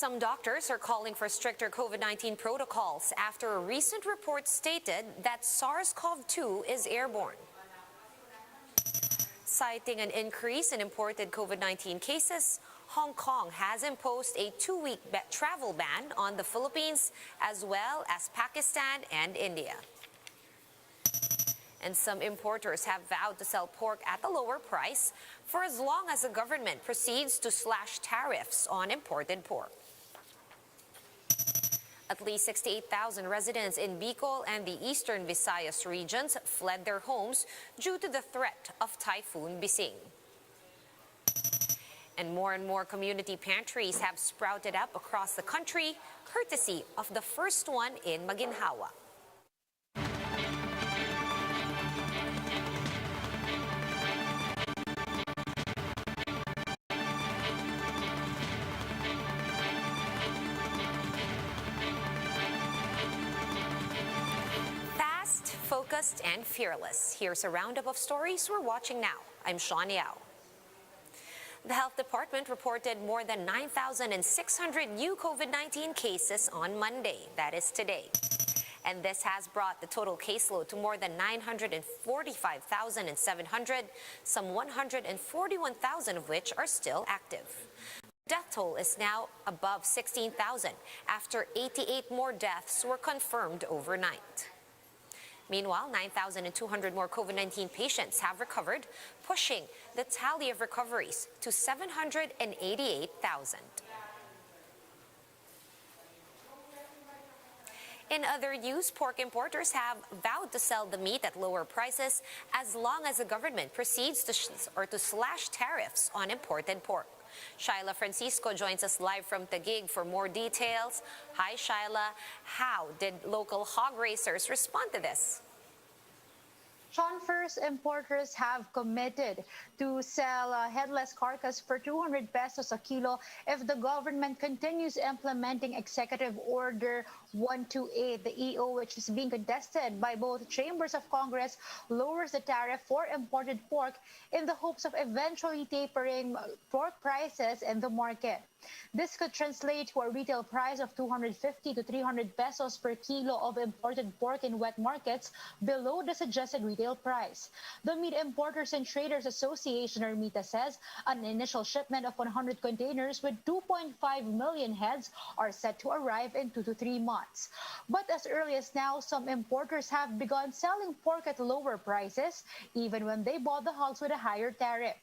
Some doctors are calling for stricter COVID-19 protocols after a recent report stated that SARS-CoV-2 is airborne. Citing an increase in imported COVID-19 cases, Hong Kong has imposed a 2-week travel ban on the Philippines as well as Pakistan and India. And some importers have vowed to sell pork at a lower price for as long as the government proceeds to slash tariffs on imported pork. At least 68,000 residents in Bicol and the eastern Visayas regions fled their homes due to the threat of Typhoon Bising. And more community pantries have sprouted up across the country, courtesy of the first one in Maginhawa. Focused and fearless. Here's a roundup of stories we're watching now. I'm Sean Yao. The Health Department reported more than 9,600 new COVID-19 cases on Monday, that is today. And this has brought the total caseload to more than 945,700, some 141,000 of which are still active. The death toll is now above 16,000 after 88 more deaths were confirmed overnight. Meanwhile, 9,200 more COVID-19 patients have recovered, pushing the tally of recoveries to 788,000. In other news, pork importers have vowed to sell the meat at lower prices as long as the government proceeds to slash tariffs on imported pork. Shyla Francisco joins us live from Taguig for more details. Hi, Shyla. How did local hog racers respond to this? Sean, first, importers have committed to sell headless carcass for 200 pesos a kilo if the government continues implementing Executive Order 128. The EO, which is being contested by both chambers of Congress, lowers the tariff for imported pork in the hopes of eventually tapering pork prices in the market. This could translate to a retail price of 250 to 300 pesos per kilo of imported pork in wet markets, below the suggested retail price. The Meat Importers and Traders Association, or MITA, says an initial shipment of 100 containers with 2.5 million heads are set to arrive in 2 to 3 months. But as early as now, some importers have begun selling pork at lower prices, even when they bought the hogs with a higher tariff.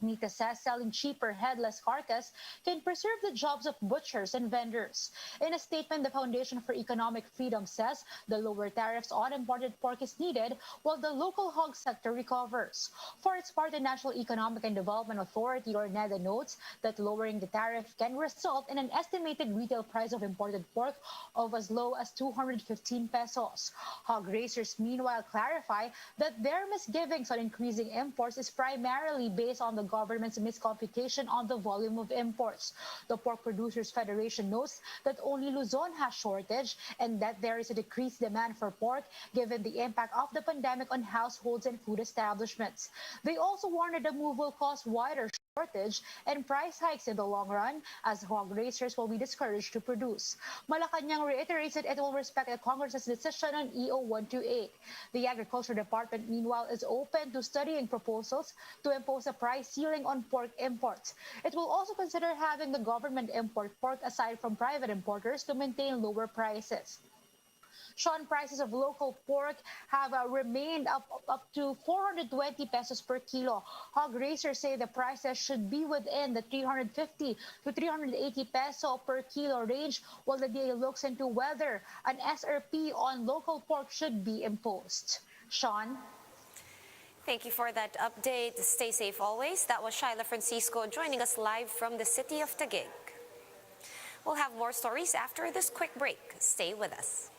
MITA says selling cheaper headless carcass can preserve the jobs of butchers and vendors. In a statement, the Foundation for Economic Freedom says the lower tariffs on imported pork is needed while the local hog sector recovers. For its part, the National Economic and Development Authority, or NEDA, notes that lowering the tariff can result in an estimated retail price of imported pork of as low as 215 pesos. Hog raisers, meanwhile, clarify that their misgivings on increasing imports is primarily based on the government's miscomputation on the volume of imports. The Pork Producers Federation notes that only Luzon has shortage and that there is a decreased demand for pork given the impact of the pandemic on households and food establishments. They also warned that the move will cause wider shortage and price hikes in the long run, as hog raisers will be discouraged to produce. Malacanang reiterates that it will respect the Congress's decision on EO 128. The Agriculture Department, meanwhile, is open to studying proposals to impose a price ceiling on pork imports. It will also consider having the government import pork aside from private importers to maintain lower prices. Sean, prices of local pork have remained up to 420 pesos per kilo. Hog raisers say the prices should be within the 350 to 380 peso per kilo range, while the DA looks into whether an SRP on local pork should be imposed. Sean? Thank you for that update. Stay safe always. That was Shyla Francisco joining us live from the city of Taguig. We'll have more stories after this quick break. Stay with us.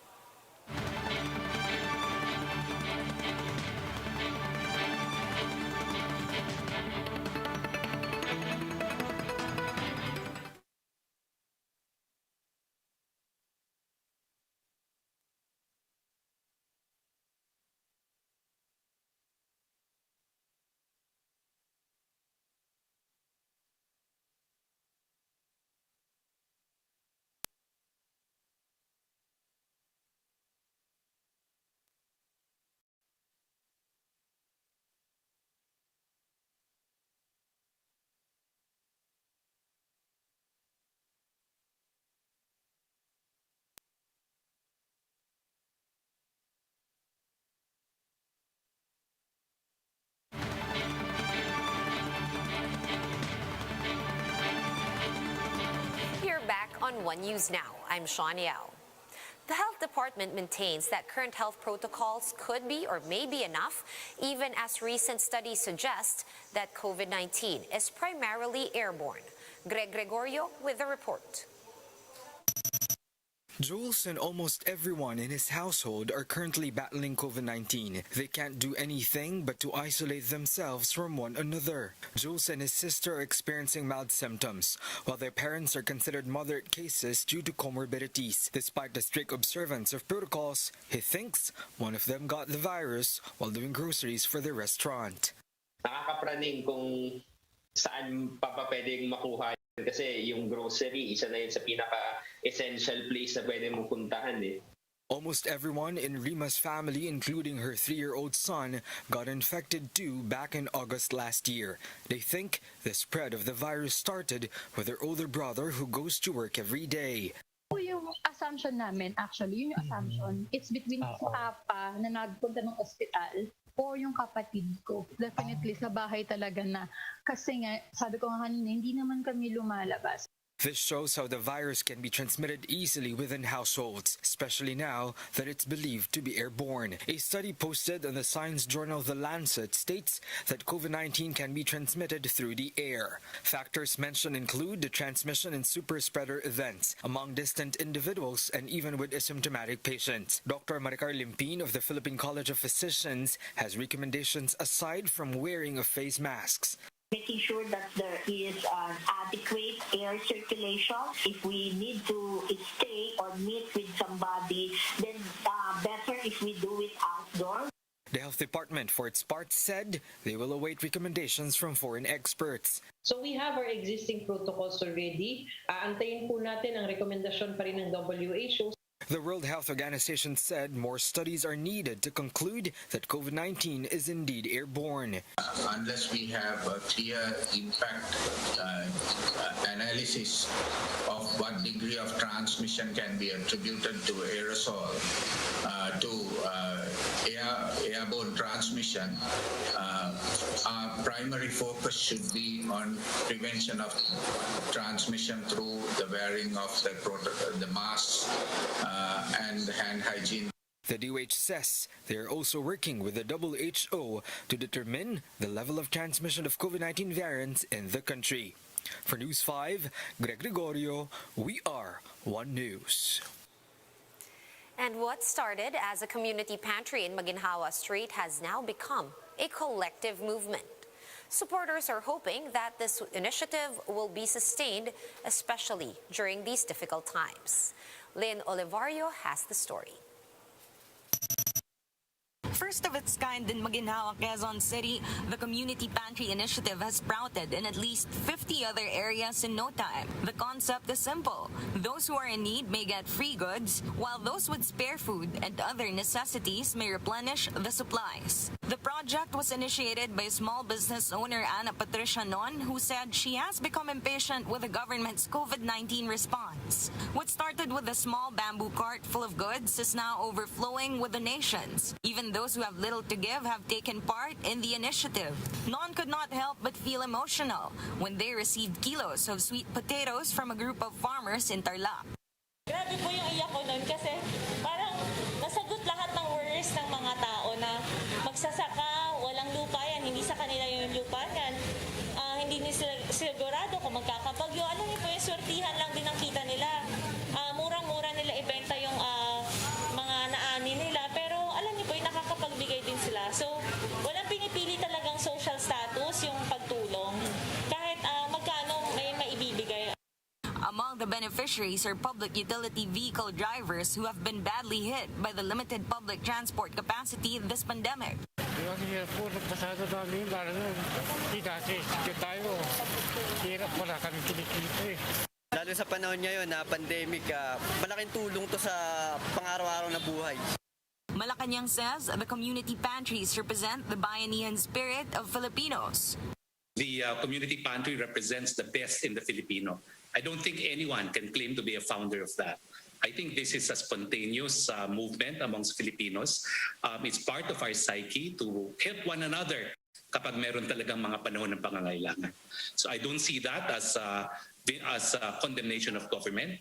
on One News Now, I'm Sean Yao. The health department maintains that current health protocols could be or may be enough, even as recent studies suggest that COVID-19 is primarily airborne. Greg Gregorio with the report. Jules and almost everyone in his household are currently battling COVID-19. They can't do anything but to isolate themselves from one another. Jules and his sister are experiencing mild symptoms, while their parents are considered moderate cases due to comorbidities. Despite the strict observance of protocols, he thinks one of them got the virus while doing groceries for the restaurant. Nakakapraning kung saan pa pwedeng makuha. Kasi yung grocery, isa na yun sa pinaka-essential place na pwede mong puntahan eh. Almost everyone in Rima's family, including her 3-year-old son, got infected too back in August last year. They think the spread of the virus started with their older brother who goes to work every day. Yung assumption namin, actually, yun yung assumption. It's between papa na nagpunta ng ospital o yung kapatid ko. Definitely sa bahay talaga na. Kasi nga, sabi ko nga kanina, hindi naman kami lumalabas. This shows how the virus can be transmitted easily within households, especially now that it's believed to be airborne. A study posted on the science journal The Lancet states that COVID-19 can be transmitted through the air. Factors mentioned include the transmission in super spreader events among distant individuals and even with asymptomatic patients. Dr. Maricar Limpin of the Philippine College of Physicians has recommendations aside from wearing of face masks. Making sure that there is an adequate air circulation. If we need to stay or meet with somebody, then better if we do it outdoors. The health department, for its part, said they will await recommendations from foreign experts. So we have our existing protocols already. Aantayin po natin ang rekomendasyon pa rin ng WHO. The World Health Organization said more studies are needed to conclude that COVID-19 is indeed airborne. Unless we have a clear impact analysis of what degree of transmission can be attributed to aerosol, to airborne transmission, our primary focus should be on prevention of transmission through the wearing of the masks and hand hygiene. The DOH says they are also working with the WHO to determine the level of transmission of COVID-19 variants in the country. For News 5, Greg Gregorio, we are One News. And what started as a community pantry in Maginhawa Street has now become a collective movement. Supporters are hoping that this initiative will be sustained, especially during these difficult times. Lynn Olivario has the story. First of its kind in Maginhawa, Quezon City, the Community Pantry Initiative has sprouted in at least 50 other areas in no time. The concept is simple. Those who are in need may get free goods, while those with spare food and other necessities may replenish the supplies. The project was initiated by small business owner Ana Patricia Non, who said she has become impatient with the government's COVID-19 response. What started with a small bamboo cart full of goods is now overflowing with donations. Even those who have little to give have taken part in the initiative. Non could not help but feel emotional when they received kilos of sweet potatoes from a group of farmers in Tarlac. Grabe po yung iyak ko nun kasi parang nasagot lahat ng worries ng mga tao na magsasaka, walang lupa yan, hindi sa kanila yung lupa yan. Hindi nila sigurado kung magkakapagyo. Alam niyo po yung swertihan lang din ang kita nila. Murang-mura nila ibenta yung mga naani nila, pero alam niyo po yung nakakapagbigay din sila. So, walang pinipili talagang social status yung pagtulong. Kahit magkano may maibibigay. Among the beneficiaries are public utility vehicle drivers who have been badly hit by the limited public transport capacity this pandemic. Kasi po, nagpasado namin, parang hindi dati, tayo, hirap wala kami kinikita eh. Lalo sa panahon ngayon na pandemic, malaking tulong to sa pang-araw-araw na buhay. Malacanang says the community pantries represent the Bayanihan spirit of Filipinos. The community pantry represents the best in the Filipino. I don't think anyone can claim to be a founder of that. I think this is a spontaneous movement amongst Filipinos. It's part of our psyche to help one another kapag meron talagang mga panahon ng pangangailangan. So I don't see that as a condemnation of government.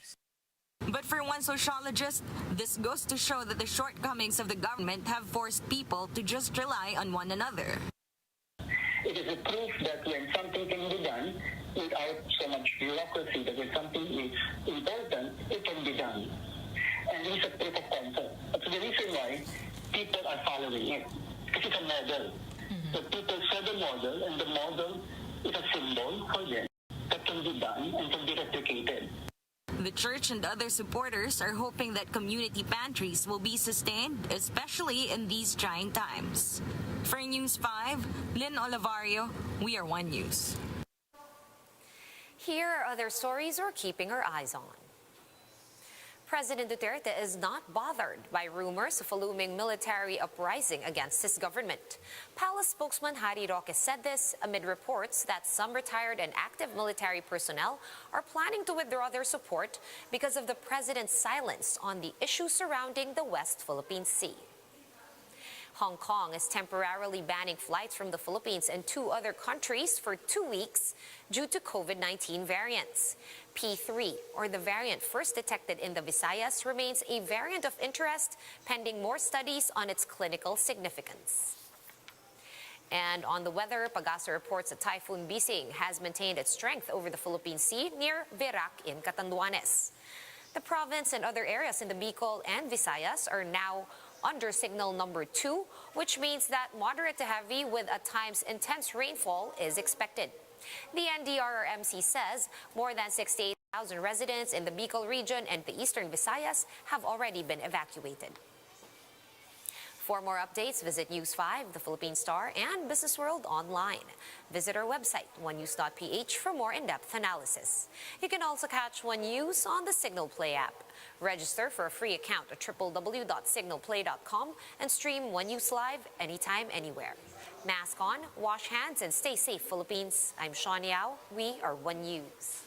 But for one sociologist, this goes to show that the shortcomings of the government have forced people to just rely on one another. It is a proof that when something can be done without so much bureaucracy, that when something is important, it can be done. And it's a proof of concept. That's the reason why people are following it. Because it's a model. The people saw the model, and the model is a symbol for them that can be done and can be replicated. The church and other supporters are hoping that community pantries will be sustained, especially in these trying times. For News 5, Lynn Olivario, we are One News. Here are other stories we're keeping our eyes on. President Duterte is not bothered by rumors of a looming military uprising against his government. Palace spokesman Harry Roque said this amid reports that some retired and active military personnel are planning to withdraw their support because of the president's silence on the issue surrounding the West Philippine Sea. Hong Kong is temporarily banning flights from the Philippines and 2 other countries for 2 weeks due to COVID-19 variants. P3, or the variant first detected in the Visayas, remains a variant of interest pending more studies on its clinical significance. And on the weather, Pagasa reports that Typhoon Bising has maintained its strength over the Philippine Sea near Verac in Catanduanes. The province and other areas in the Bicol and Visayas are now under signal number 2, which means that moderate to heavy with at times intense rainfall is expected. The NDRRMC says more than 68,000 residents in the Bicol region and the eastern Visayas have already been evacuated. For more updates, visit News 5, The Philippine Star, and Business World online. Visit our website, onenews.ph, for more in-depth analysis. You can also catch One News on the Signal Play app. Register for a free account at www.signalplay.com and stream One News live anytime, anywhere. Mask on, wash hands, and stay safe, Philippines. I'm Sean Yao. We are One News.